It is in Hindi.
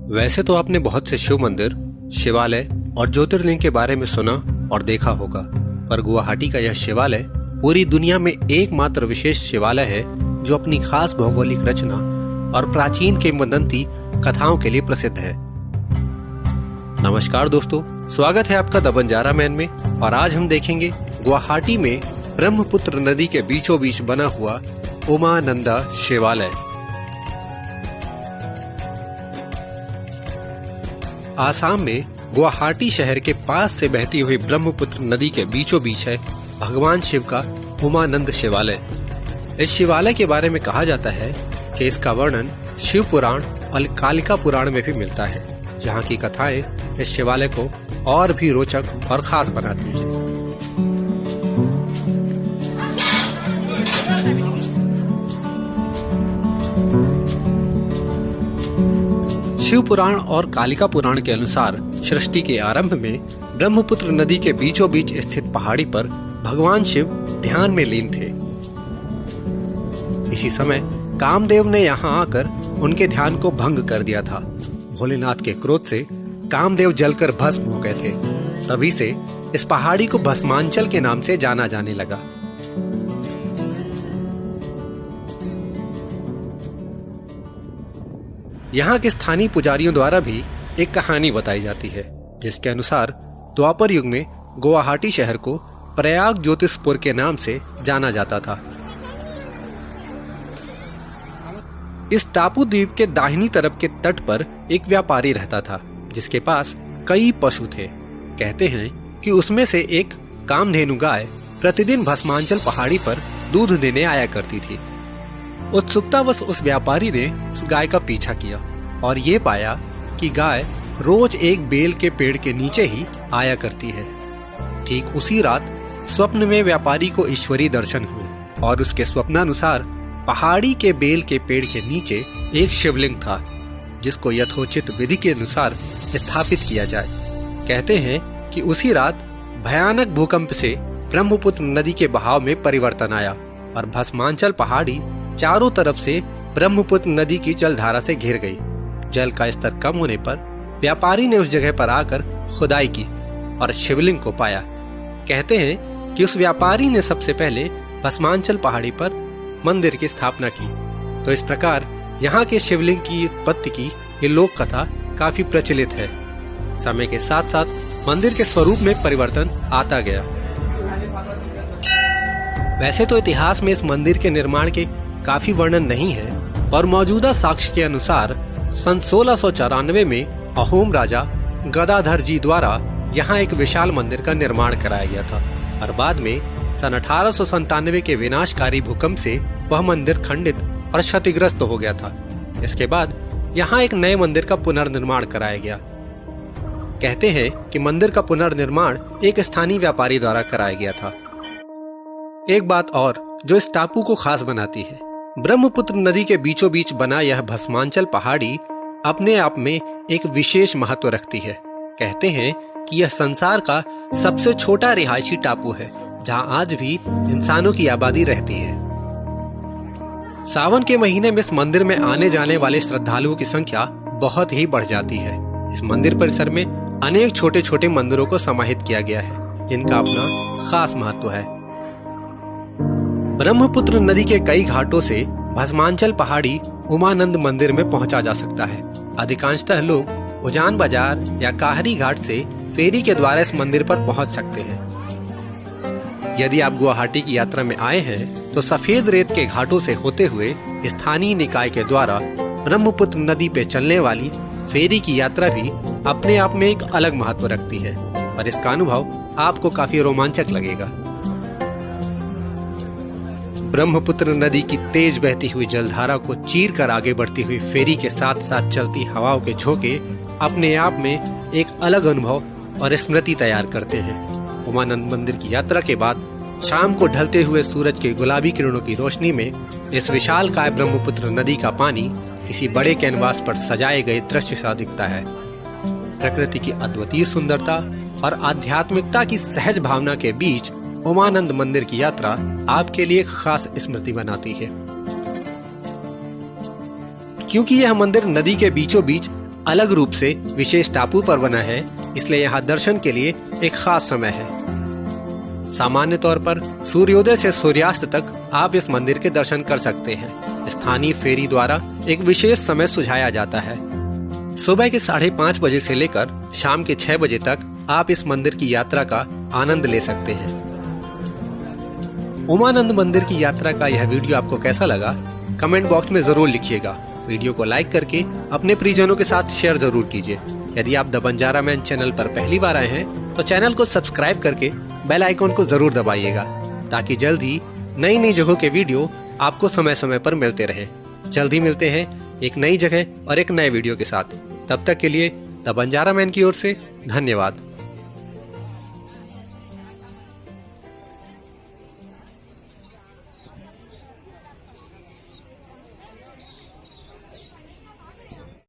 वैसे तो आपने बहुत से शिव मंदिर, शिवालय और ज्योतिर्लिंग के बारे में सुना और देखा होगा, पर गुवाहाटी का यह शिवालय पूरी दुनिया में एकमात्र विशेष शिवालय है जो अपनी खास भौगोलिक रचना और प्राचीन किंवदंती कथाओं के लिए प्रसिद्ध है। नमस्कार दोस्तों, स्वागत है आपका द बंजारा मैन में। और आज हम देखेंगे गुवाहाटी में ब्रह्मपुत्र नदी के बीचों बीच बना हुआ उमानंदा शिवालय। आसाम में गुवाहाटी शहर के पास से बहती हुई ब्रह्मपुत्र नदी के बीचों बीच है भगवान शिव का उमानंद शिवालय। इस शिवालय के बारे में कहा जाता है कि इसका वर्णन शिव पुराण और कालिका पुराण में भी मिलता है, जहाँ की कथाएं इस शिवालय को और भी रोचक और खास बनाती हैं। शिव पुराण और कालिका पुराण के अनुसार सृष्टि के आरंभ में ब्रह्मपुत्र नदी के बीचों बीच स्थित पहाड़ी पर भगवान शिव ध्यान में लीन थे। इसी समय कामदेव ने यहाँ आकर उनके ध्यान को भंग कर दिया था। भोलेनाथ के क्रोध से कामदेव जलकर भस्म हो गए थे। तभी से इस पहाड़ी को भस्मांचल के नाम से जाना जाने लगा। यहाँ के स्थानीय पुजारियों द्वारा भी एक कहानी बताई जाती है, जिसके अनुसार द्वापर युग में गुवाहाटी शहर को प्रयाग ज्योतिषपुर के नाम से जाना जाता था। इस टापू द्वीप के दाहिनी तरफ के तट पर एक व्यापारी रहता था, जिसके पास कई पशु थे। कहते हैं कि उसमें से एक कामधेनु गाय प्रतिदिन भस्मांचल पहाड़ी पर दूध देने आया करती थी। उत्सुकतावश उस व्यापारी ने उस गाय का पीछा किया और ये पाया कि गाय रोज एक बेल के पेड़ के नीचे ही आया करती है। ठीक उसी रात स्वप्न में व्यापारी को ईश्वरी दर्शन हुए और उसके स्वप्नानुसार पहाड़ी के बेल के पेड़ के नीचे एक शिवलिंग था, जिसको यथोचित विधि के अनुसार स्थापित किया जाए। कहते हैं कि उसी रात भयानक भूकंप से ब्रह्मपुत्र नदी के बहाव में परिवर्तन आया और भस्मांचल पहाड़ी चारों तरफ से ब्रह्मपुत्र नदी की जलधारा से घिर गई। जल का स्तर कम होने पर व्यापारी ने उस जगह पर आकर खुदाई की और शिवलिंग को पाया। कहते हैं कि उस व्यापारी ने सबसे पहले भस्मांचल पहाड़ी पर मंदिर की स्थापना की। तो इस प्रकार यहाँ के शिवलिंग की उत्पत्ति की ये लोक कथा काफी प्रचलित है। समय के साथ साथ मंदिर के स्वरूप में परिवर्तन आता गया। वैसे तो इतिहास में इस मंदिर के निर्माण के काफी वर्णन नहीं है, पर मौजूदा साक्ष्य के अनुसार सन 1694 में अहोम राजा गदाधर जी द्वारा यहाँ एक विशाल मंदिर का निर्माण कराया गया था और बाद में सन 1897 के विनाशकारी भूकंप से वह मंदिर खंडित और क्षतिग्रस्त हो गया था। इसके बाद यहाँ एक नए मंदिर का पुनर्निर्माण कराया गया। कहते हैं कि मंदिर का पुनर्निर्माण एक स्थानीय व्यापारी द्वारा कराया गया था। एक बात और जो इस टापू को खास बनाती है, ब्रह्मपुत्र नदी के बीचों बीच बना यह भस्मांचल पहाड़ी अपने आप में एक विशेष महत्व रखती है। कहते हैं कि यह संसार का सबसे छोटा रिहायशी टापू है, जहां आज भी इंसानों की आबादी रहती है। सावन के महीने में इस मंदिर में आने जाने वाले श्रद्धालुओं की संख्या बहुत ही बढ़ जाती है। इस मंदिर परिसर में अनेक छोटे छोटे मंदिरों को समाहित किया गया है, जिनका अपना खास महत्व है। ब्रह्मपुत्र नदी के कई घाटों से भस्मांचल पहाड़ी उमानंद मंदिर में पहुंचा जा सकता है। अधिकांशतः लोग उजान बाजार या काहरी घाट से फेरी के द्वारा इस मंदिर पर पहुंच सकते हैं। यदि आप गुवाहाटी की यात्रा में आए हैं तो सफेद रेत के घाटों से होते हुए स्थानीय निकाय के द्वारा ब्रह्मपुत्र नदी पे चलने वाली फेरी की यात्रा भी अपने आप में एक अलग महत्व रखती है और इसका अनुभव आपको काफी रोमांचक लगेगा। ब्रह्मपुत्र नदी की तेज बहती हुई जलधारा को चीर कर आगे बढ़ती हुई फेरी के साथ साथ चलती हवाओं के झोंके अपने आप में एक अलग अनुभव और स्मृति तैयार करते हैं। उमानंद मंदिर की यात्रा के बाद शाम को ढलते हुए सूरज के गुलाबी किरणों की रोशनी में इस विशालकाय ब्रह्मपुत्र नदी का पानी किसी बड़े कैनवास पर सजाए गए दृश्य सा दिखता है। प्रकृति की अद्वितीय सुंदरता और आध्यात्मिकता की सहज भावना के बीच उमानंद मंदिर की यात्रा आपके लिए खास स्मृति बनाती है। क्योंकि यह मंदिर नदी के बीचों बीच अलग रूप से विशेष टापू पर बना है, इसलिए यहाँ दर्शन के लिए एक खास समय है। सामान्य तौर पर सूर्योदय से सूर्यास्त तक आप इस मंदिर के दर्शन कर सकते हैं। स्थानीय फेरी द्वारा एक विशेष समय सुझाया जाता है। सुबह के 5:30 बजे से लेकर शाम के 6 बजे तक आप इस मंदिर की यात्रा का आनंद ले सकते हैं। उमानंद मंदिर की यात्रा का यह वीडियो आपको कैसा लगा, कमेंट बॉक्स में जरूर लिखिएगा। वीडियो को लाइक करके अपने परिजनों के साथ शेयर जरूर कीजिए। यदि आप द बंजारा मैन चैनल पर पहली बार आए हैं तो चैनल को सब्सक्राइब करके बेल आइकॉन को जरूर दबाइएगा, ताकि जल्द ही नई नई जगहों के वीडियो आपको समय समय पर मिलते रहें। जल्द ही मिलते हैं एक नई जगह और एक नए वीडियो के साथ। तब तक के लिए द बंजारा मैन की ओर से धन्यवाद।